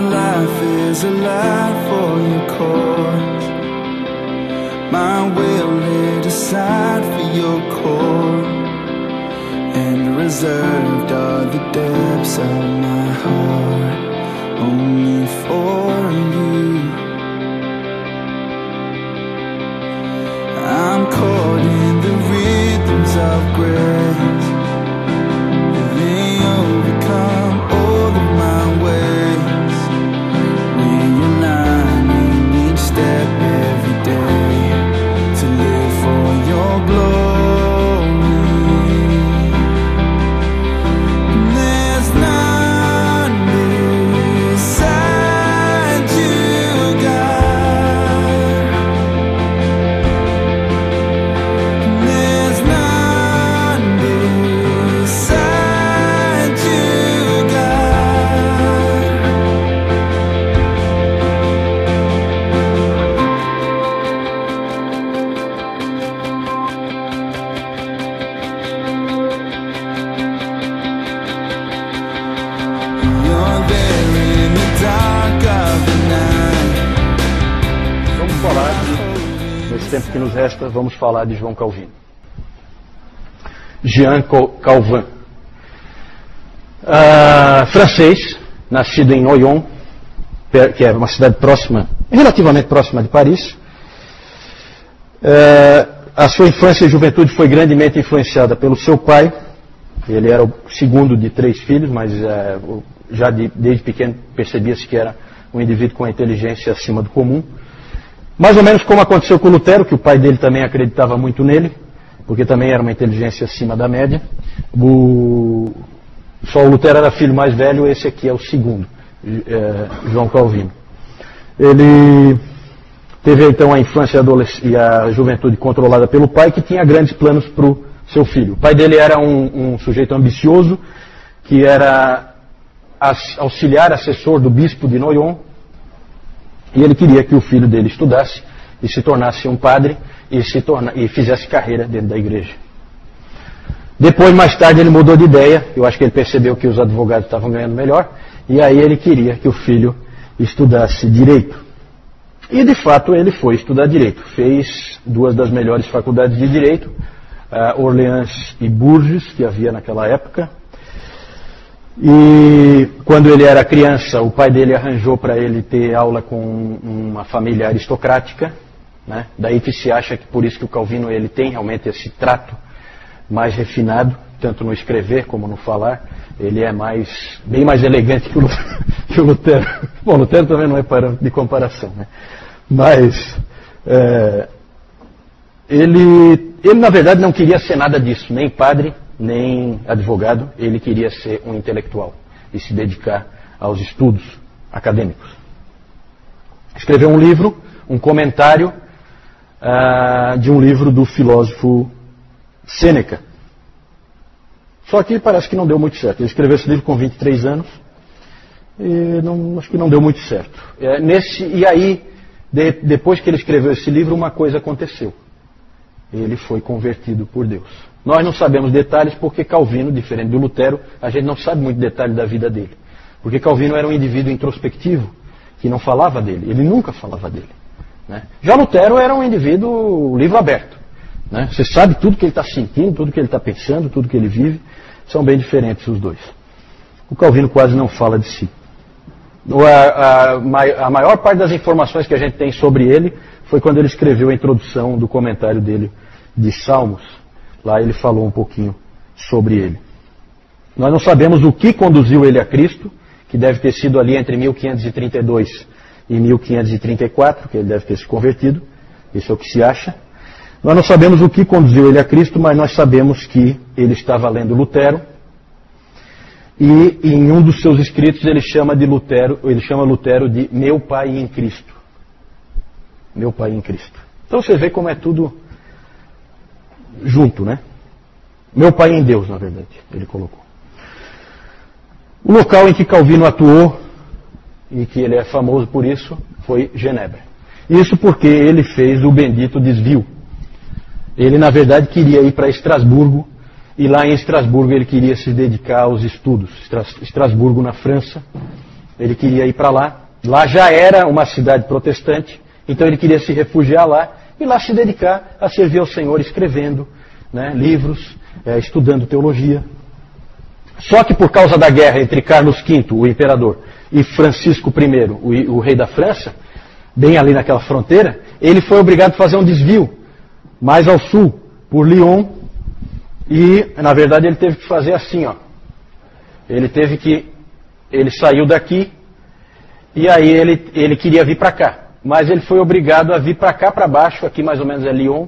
life is alive for your cause. My will laid aside for your call, and reserved are the depths of my heart, only for you. I'm caught in the rhythms of grace. They overcome all of my ways, realigning each step every day to live for your glory. And there's none beside you, God. And there's none beside you, God. You're there in the dark of the night. Vamos falar, nesse tempo que nos resta, vamos falar de João Calvino. Jean Calvin. Francês, nascido em Noyon, que é uma cidade próxima, relativamente próxima de Paris. A sua infância e juventude foi grandemente influenciada pelo seu pai. Ele era o segundo de 3 filhos, mas já desde pequeno percebia-se que era um indivíduo com a inteligência acima do comum. Mais ou menos como aconteceu com Lutero, que o pai dele também acreditava muito nele, porque também era uma inteligência acima da média. Só o Lutero era filho mais velho, esse aqui é o segundo, João Calvino. Ele teve então a infância e a juventude controlada pelo pai, que tinha grandes planos para o seu filho. O pai dele era um sujeito ambicioso, que era auxiliar, assessor do bispo de Noyon, e ele queria que o filho dele estudasse e se tornasse um padre e fizesse carreira dentro da igreja. Depois, mais tarde, ele mudou de ideia. Eu acho que ele percebeu que os advogados estavam ganhando melhor, e aí ele queria que o filho estudasse direito. E, de fato, ele foi estudar direito. Fez 2 das melhores faculdades de direito, Orleans e Bourges, que havia naquela época. E quando ele era criança, o pai dele arranjou para ele ter aula com uma família aristocrática, né? Daí que se acha que por isso que o Calvino ele tem realmente esse trato mais refinado, tanto no escrever como no falar. Ele é bem mais elegante que o Lutero. Bom, Lutero também não é parâmetro de comparação, né? Mas ele na verdade não queria ser nada disso, nem padre, nem advogado. Ele queria ser um intelectual e se dedicar aos estudos acadêmicos. Escreveu um livro, um comentário de um livro do filósofo Sêneca. Só que parece que não deu muito certo. Ele escreveu esse livro com 23 anos e acho que não deu muito certo. E aí, depois que ele escreveu esse livro, uma coisa aconteceu. Ele foi convertido por Deus. Nós não sabemos detalhes porque Calvino, diferente do Lutero, a gente não sabe muito detalhe da vida dele. Porque Calvino era um indivíduo introspectivo, que não falava dele. Ele nunca falava dele, né? Já Lutero era um indivíduo livro aberto, né? Você sabe tudo que ele está sentindo, tudo que ele está pensando, tudo que ele vive. São bem diferentes os dois. O Calvino quase não fala de si. A maior parte das informações que a gente tem sobre ele foi quando ele escreveu a introdução do comentário dele de Salmos. Lá ele falou um pouquinho sobre ele. Nós não sabemos o que conduziu ele a Cristo, que deve ter sido ali entre 1532 e 1534, que ele deve ter se convertido. Isso é o que se acha. Nós não sabemos o que conduziu ele a Cristo, mas nós sabemos que ele estava lendo Lutero. E em um dos seus escritos ele chama Lutero de meu pai em Cristo. Meu pai em Cristo. Então você vê como é tudo junto, né? Meu pai em Deus, na verdade, ele colocou. O local em que Calvino atuou, e que ele é famoso por isso, foi Genebra. Isso porque ele fez o bendito desvio. Ele, na verdade, queria ir para Estrasburgo, e lá em Estrasburgo ele queria se dedicar aos estudos. Estrasburgo, na França, Ele queria ir para lá. Lá já era uma cidade protestante, então ele queria se refugiar lá e lá se dedicar a servir ao Senhor, escrevendo, né, livros, estudando teologia. Só que por causa da guerra entre Carlos V, o imperador, e Francisco I, o rei da França, bem ali naquela fronteira, ele foi obrigado a fazer um desvio mais ao sul, por Lyon, e na verdade ele teve que fazer assim, ó. Ele saiu daqui e aí ele queria vir para cá, mas ele foi obrigado a vir para cá, para baixo, aqui mais ou menos é Lyon,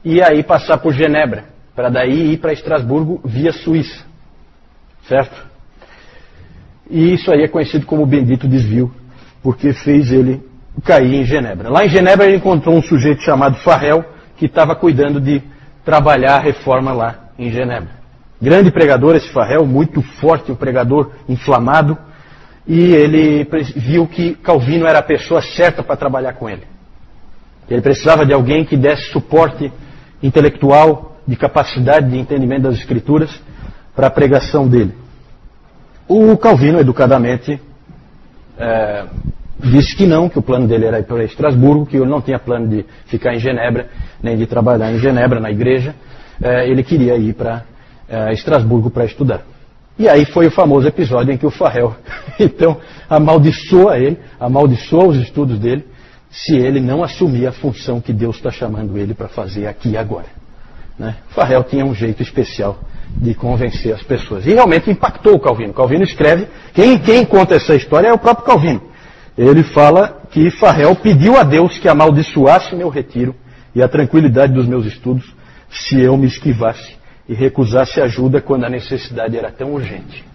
e aí passar por Genebra, para daí ir para Estrasburgo via Suíça, certo? E isso aí é conhecido como o bendito desvio, porque fez ele cair em Genebra. Lá em Genebra ele encontrou um sujeito chamado Farel, que estava cuidando de trabalhar a reforma lá em Genebra. Grande pregador esse Farel, muito forte, um pregador inflamado, e ele viu que Calvino era a pessoa certa para trabalhar com ele. Ele precisava de alguém que desse suporte intelectual, de capacidade de entendimento das Escrituras, para a pregação dele. O Calvino, educadamente, disse que não, que o plano dele era ir para Estrasburgo, que ele não tinha plano de ficar em Genebra, nem de trabalhar em Genebra, na igreja. Ele queria ir para Estrasburgo para estudar. E aí foi o famoso episódio em que o Farel, então, amaldiçoa ele, amaldiçoa os estudos dele, se ele não assumir a função que Deus está chamando ele para fazer aqui e agora. Né? Farel tinha um jeito especial de convencer as pessoas. E realmente impactou o Calvino. Calvino escreve, quem conta essa história é o próprio Calvino. Ele fala que Farel pediu a Deus que amaldiçoasse meu retiro e a tranquilidade dos meus estudos se eu me esquivasse e recusasse ajuda quando a necessidade era tão urgente.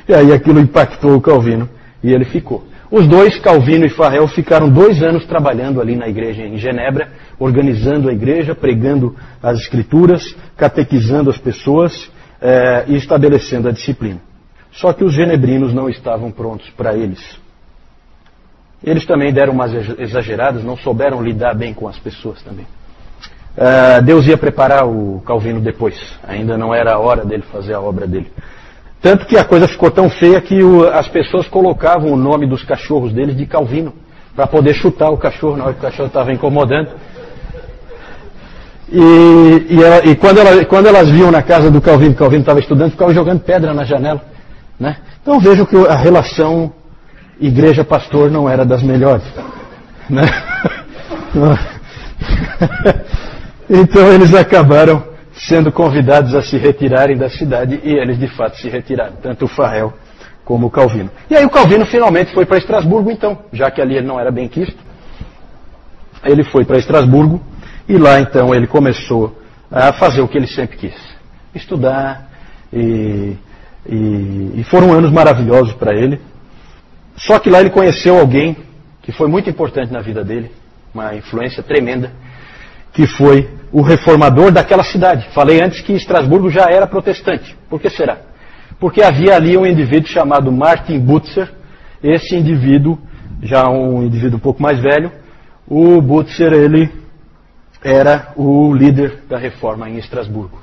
E aí aquilo impactou o Calvino e ele ficou. Os dois, Calvino e Farel, ficaram 2 anos trabalhando ali na igreja em Genebra, organizando a igreja, pregando as escrituras, catequizando as pessoas e estabelecendo a disciplina. Só que os genebrinos não estavam prontos para eles. Eles também deram umas exageradas, não souberam lidar bem com as pessoas também. Deus ia preparar o Calvino depois, ainda não era a hora dele fazer a obra dele. Tanto que a coisa ficou tão feia que as pessoas colocavam o nome dos cachorros deles de Calvino, para poder chutar o cachorro na hora que o cachorro estava incomodando. E quando elas viam na casa do Calvino, que o Calvino estava estudando, ficavam jogando pedra na janela. Né? Então vejam que a relação igreja-pastor não era das melhores. Né? Então eles acabaram sendo convidados a se retirarem da cidade e eles de fato se retiraram, tanto o Farel como o Calvino. E aí o Calvino finalmente foi para Estrasburgo então, já que ali ele não era bem quisto. Ele foi para Estrasburgo e lá então ele começou a fazer o que ele sempre quis, estudar e foram anos maravilhosos para ele. Só que lá ele conheceu alguém que foi muito importante na vida dele, uma influência tremenda, que foi o reformador daquela cidade. Falei antes que Estrasburgo já era protestante. Por que será? Porque havia ali um indivíduo chamado Martin Butzer. Esse indivíduo, já um indivíduo um pouco mais velho, o Butzer, ele era o líder da reforma em Estrasburgo.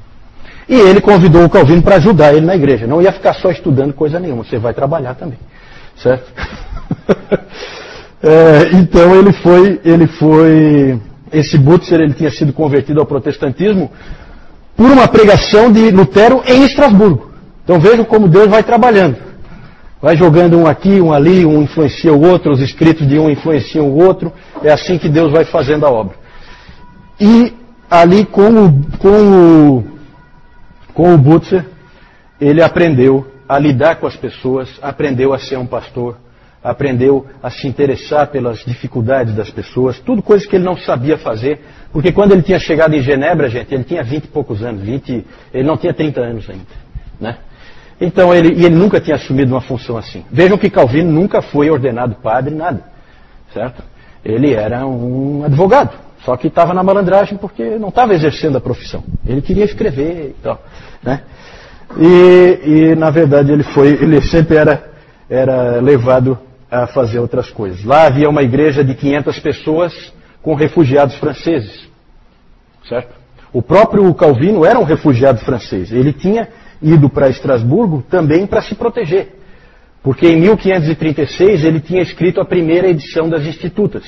E ele convidou o Calvino para ajudar ele na igreja. Não ia ficar só estudando coisa nenhuma, você vai trabalhar também. Certo? Então ele foi... Esse Butzer, ele tinha sido convertido ao protestantismo por uma pregação de Lutero em Estrasburgo. Então vejam como Deus vai trabalhando. Vai jogando um aqui, um ali, um influencia o outro, os escritos de um influenciam o outro. É assim que Deus vai fazendo a obra. E ali com o Butzer, ele aprendeu a lidar com as pessoas, aprendeu a ser um pastor, aprendeu a se interessar pelas dificuldades das pessoas, tudo coisas que ele não sabia fazer, porque quando ele tinha chegado em Genebra, gente, ele tinha 20 e poucos anos, ele não tinha 30 anos ainda, né? Então ele nunca tinha assumido uma função assim. Vejam que Calvino nunca foi ordenado padre, nada, certo? Ele era um advogado, só que estava na malandragem porque não estava exercendo a profissão. Ele queria escrever e tal, né? E na verdade ele sempre era levado a fazer outras coisas. Lá havia uma igreja de 500 pessoas com refugiados franceses, certo? O próprio Calvino era um refugiado francês. Ele tinha ido para Estrasburgo também para se proteger, Porque em 1536 ele tinha escrito a primeira edição das Institutas,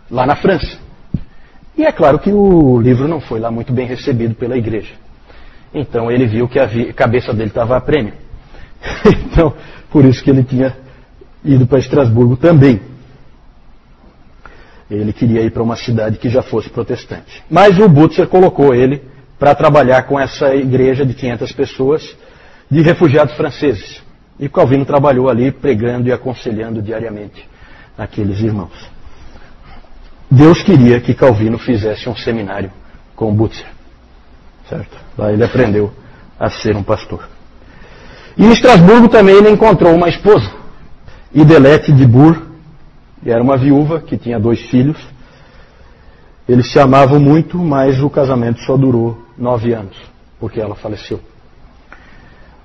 lá na França. E é claro que o livro não foi lá muito bem recebido pela igreja. Então ele viu que a cabeça dele estava a prêmio. Então, por isso que ele tinha ido para Estrasburgo também. Ele queria ir para uma cidade que já fosse protestante. Mas o Butzer colocou ele para trabalhar com essa igreja de 500 pessoas de refugiados franceses. E Calvino trabalhou ali pregando e aconselhando diariamente aqueles irmãos. Deus queria que Calvino fizesse um seminário com Butzer. Certo? Lá ele aprendeu a ser um pastor. E em Estrasburgo também ele encontrou uma esposa, Idelete de Bur, e era uma viúva que tinha 2 filhos. Eles se amavam muito, mas o casamento só durou 9 anos, porque ela faleceu.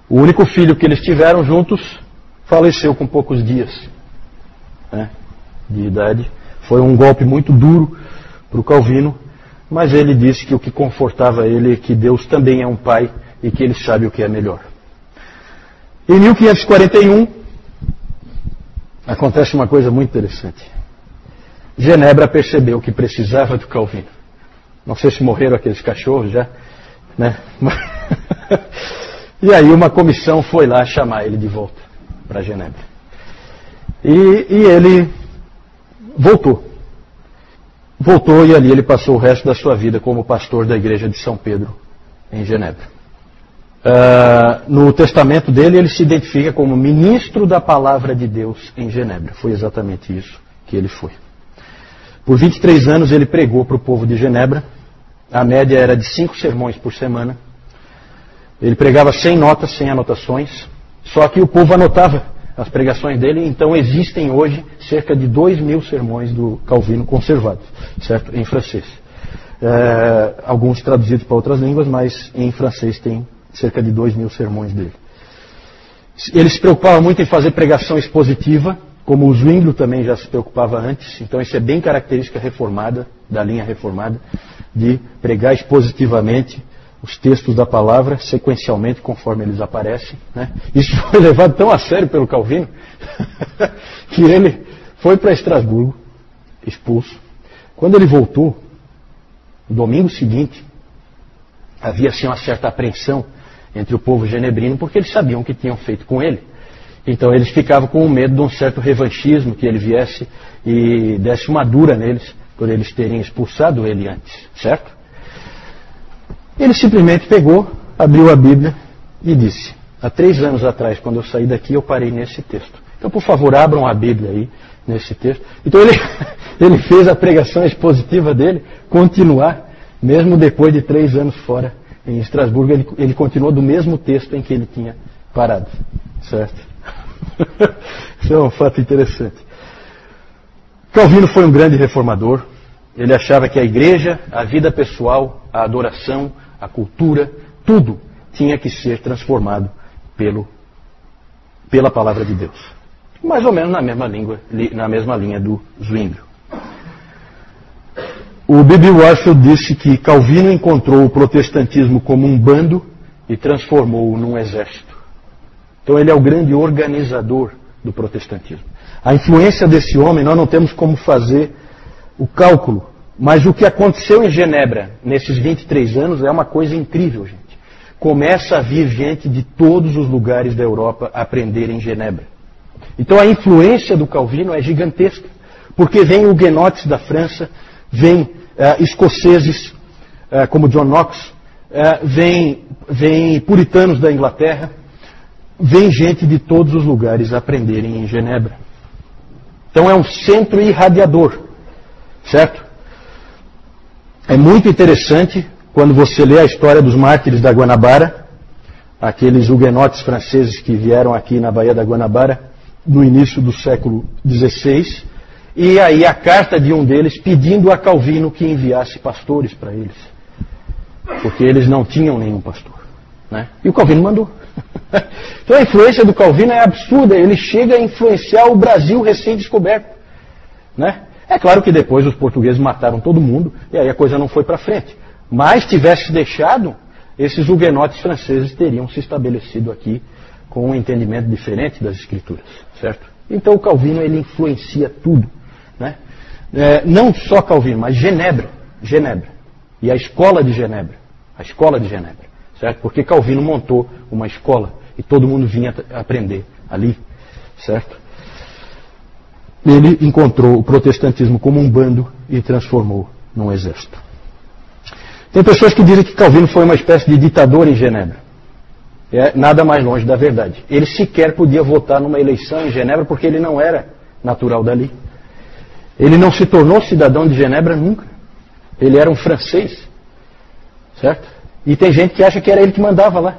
O único filho que eles tiveram juntos faleceu com poucos dias, né, de idade. Foi um golpe muito duro para o Calvino, mas ele disse que o que confortava ele é que Deus também é um pai e que ele sabe o que é melhor. Em 1541, acontece uma coisa muito interessante. Genebra percebeu que precisava do Calvino. Não sei se morreram aqueles cachorros já, né? E aí uma comissão foi lá chamar ele de volta para Genebra. E ele voltou. Voltou e ali ele passou o resto da sua vida como pastor da igreja de São Pedro, em Genebra. No testamento dele, ele se identifica como ministro da palavra de Deus em Genebra. Foi exatamente isso que ele foi. Por 23 anos ele pregou para o povo de Genebra. A média era de 5 sermões por semana. Ele pregava sem notas, sem anotações. Só que o povo anotava as pregações dele. Então existem hoje cerca de 2.000 sermões do Calvino conservados, certo? Em francês. Alguns traduzidos para outras línguas, mas em francês tem cerca de 2.000 sermões dele. Ele se preocupava muito em fazer pregação expositiva, como o Zwinglio também já se preocupava antes. Então isso é bem característica reformada, da linha reformada, de pregar expositivamente os textos da palavra, sequencialmente, conforme eles aparecem, né? Isso foi levado tão a sério pelo Calvino, que ele foi para Estrasburgo, expulso. Quando ele voltou, no domingo seguinte, havia assim uma certa apreensão entre o povo genebrino, porque eles sabiam o que tinham feito com ele. Então eles ficavam com medo de um certo revanchismo, que ele viesse e desse uma dura neles, por eles terem expulsado ele antes, certo? Ele simplesmente pegou, abriu a Bíblia e disse: há 3 anos atrás, quando eu saí daqui, eu parei nesse texto. Então, por favor, abram a Bíblia aí, nesse texto. Então ele fez a pregação expositiva dele continuar, mesmo depois de 3 anos fora em Estrasburgo, ele continuou do mesmo texto em que ele tinha parado, certo? Isso é um fato interessante. Calvino foi um grande reformador. Ele achava que a igreja, a vida pessoal, a adoração, a cultura, tudo tinha que ser transformado pela palavra de Deus. Mais ou menos na mesma linha do Zwinglio. O B.B. Warfield disse que Calvino encontrou o protestantismo como um bando e transformou-o num exército. Então ele é o grande organizador do protestantismo. A influência desse homem, nós não temos como fazer o cálculo, mas o que aconteceu em Genebra nesses 23 anos é uma coisa incrível, gente. Começa a vir gente de todos os lugares da Europa aprender em Genebra. Então a influência do Calvino é gigantesca, porque vem huguenotes da França, vem escoceses como John Knox, vem puritanos da Inglaterra, vem gente de todos os lugares aprenderem em Genebra. Então é um centro irradiador, certo? É muito interessante quando você lê a história dos mártires da Guanabara, aqueles huguenotes franceses que vieram aqui na Baía da Guanabara no início do século XVI, e aí a carta de um deles pedindo a Calvino que enviasse pastores para eles, porque eles não tinham nenhum pastor, né? E o Calvino mandou. Então a influência do Calvino é absurda, ele chega a influenciar o Brasil recém-descoberto, né? É claro que depois os portugueses mataram todo mundo e aí a coisa não foi para frente. Mas tivesse deixado, esses huguenotes franceses teriam se estabelecido aqui com um entendimento diferente das Escrituras, certo? Então o Calvino ele influencia tudo, né? Não só Calvino, mas Genebra e a escola de Genebra, certo? Porque Calvino montou uma escola e todo mundo vinha aprender ali, certo? Ele encontrou o protestantismo como um bando e transformou num exército. Tem pessoas que dizem que Calvino foi uma espécie de ditador em Genebra. É nada mais longe da verdade. Ele sequer podia votar numa eleição em Genebra porque ele não era natural dali. Ele não se tornou cidadão de Genebra nunca. Ele era um francês, certo? E tem gente que acha que era ele que mandava lá.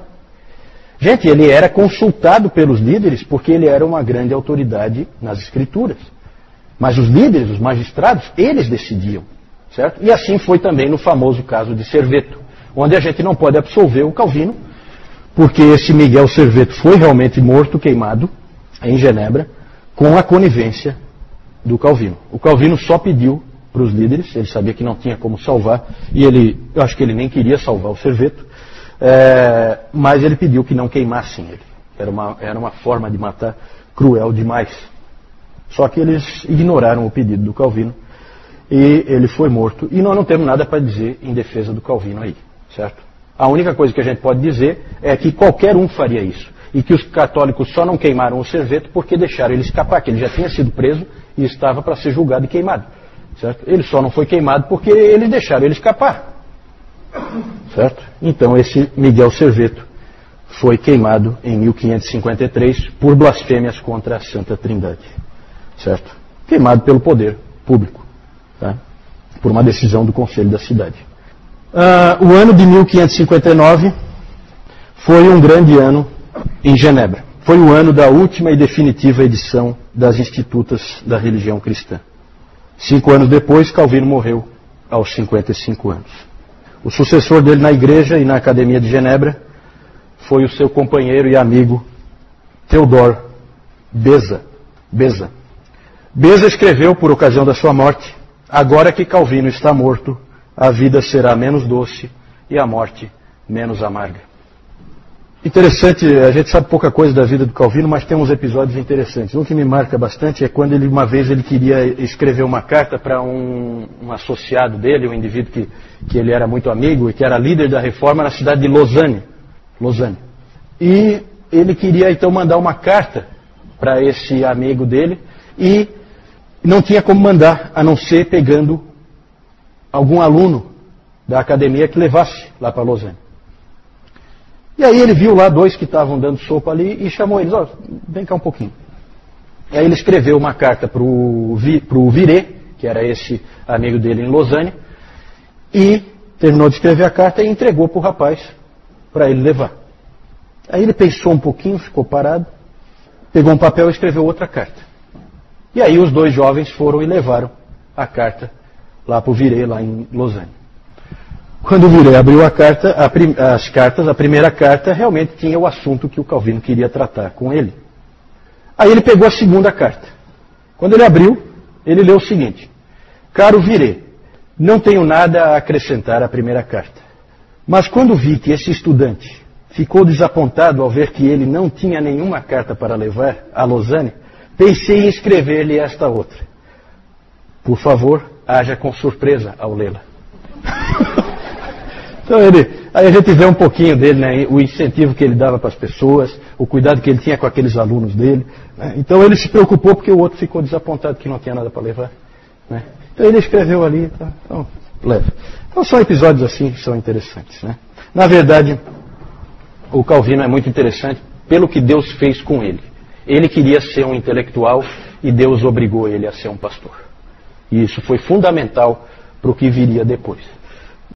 Gente, ele era consultado pelos líderes porque ele era uma grande autoridade nas Escrituras. Mas os líderes, os magistrados, eles decidiam, certo? E assim foi também no famoso caso de Serveto, onde a gente não pode absolver o Calvino, porque esse Miguel Serveto foi realmente morto, queimado, em Genebra, com a conivência do Calvino. O Calvino só pediu para os líderes, ele sabia que não tinha como salvar, e eu acho que ele nem queria salvar o Serveto, mas ele pediu que não queimassem ele. Era uma forma de matar cruel demais. Só que eles ignoraram o pedido do Calvino, e ele foi morto, e nós não temos nada para dizer em defesa do Calvino aí, certo? A única coisa que a gente pode dizer é que qualquer um faria isso. E que os católicos só não queimaram o Serveto porque deixaram ele escapar, que ele já tinha sido preso e estava para ser julgado e queimado. Certo? Ele só não foi queimado porque eles deixaram ele escapar. Certo? Então esse Miguel Serveto foi queimado em 1553 por blasfêmias contra a Santa Trindade. Certo? Queimado pelo poder público. Tá? Por uma decisão do conselho da cidade. O ano de 1559 foi um grande ano em Genebra. Foi o ano da última e definitiva edição das Institutas da Religião Cristã. 5 anos depois, Calvino morreu aos 55 anos. O sucessor dele na igreja e na Academia de Genebra foi o seu companheiro e amigo Theodore Beza. Beza escreveu, por ocasião da sua morte: agora que Calvino está morto, a vida será menos doce e a morte menos amarga. Interessante, a gente sabe pouca coisa da vida do Calvino, mas tem uns episódios interessantes. Um que me marca bastante é quando uma vez ele queria escrever uma carta para um associado dele, um indivíduo que ele era muito amigo e que era líder da reforma na cidade de Lausanne. E ele queria então mandar uma carta para esse amigo dele e não tinha como mandar, a não ser pegando algum aluno da academia que levasse lá para Lausanne. E aí ele viu lá 2 que estavam dando sopa ali e chamou eles: vem cá um pouquinho. E aí ele escreveu uma carta para o Viré, que era esse amigo dele em Lausanne, e terminou de escrever a carta e entregou para o rapaz para ele levar. Aí ele pensou um pouquinho, ficou parado, pegou um papel e escreveu outra carta. E aí os 2 jovens foram e levaram a carta lá para o Viré, lá em Lausanne. Quando o Viré abriu as cartas, a primeira carta realmente tinha o assunto que o Calvino queria tratar com ele. Aí ele pegou a segunda carta. Quando ele abriu, ele leu o seguinte: caro Viré, não tenho nada a acrescentar à primeira carta. Mas quando vi que esse estudante ficou desapontado ao ver que ele não tinha nenhuma carta para levar a Lausanne, pensei em escrever-lhe esta outra. Por favor, haja com surpresa ao lê-la. Então aí a gente vê um pouquinho dele, né, o incentivo que ele dava para as pessoas, o cuidado que ele tinha com aqueles alunos dele. Né? Então ele se preocupou porque o outro ficou desapontado que não tinha nada para levar. Né? Então ele escreveu ali, então leva. Então são episódios assim que são interessantes. Né? Na verdade, o Calvino é muito interessante pelo que Deus fez com ele. Ele queria ser um intelectual e Deus obrigou ele a ser um pastor. E isso foi fundamental para o que viria depois.